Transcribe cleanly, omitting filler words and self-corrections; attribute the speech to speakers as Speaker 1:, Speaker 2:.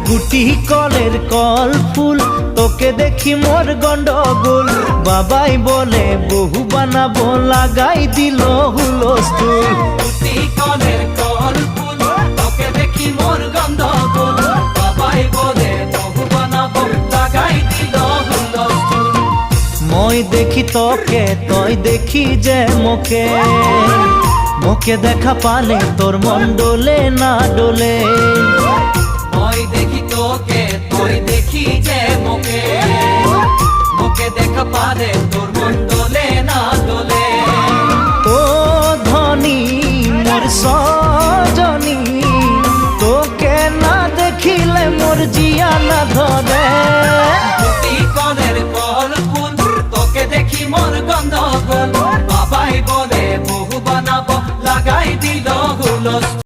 Speaker 1: গুটি কলের কল ফুল, তোকে দেখি মোর গন্ডগোল। বাবাই বলে বহু বানাবো, লাগাই দিল হুলস্থুল।
Speaker 2: গুটি কলের কল ফুল, তোকে দেখি মোর গন্ডগোল। বাবাই বলে বহু বানাবো, লাগাই দিল হুলস্থুল।
Speaker 1: মই দেখি তোকে, তই দেখি যে মোকে, মোকে দেখা পালে তোর মন ডোলে না ডোলে।
Speaker 2: মই দেখি তোকে, তুই দেখি যে মোকে, মোকে দেখা পারে তোর মন দোলে না দোলে।
Speaker 1: ও ধনী মোর সজনী, তোকে না দেখিলে মোর জিয়া না ধরে।
Speaker 2: গুটি কলের কল ফুল, তোকে দেখি মোর গন্ডগোল। বাবাই বলে বহু বানাবো, লাগাই দিল হুলস্থুল।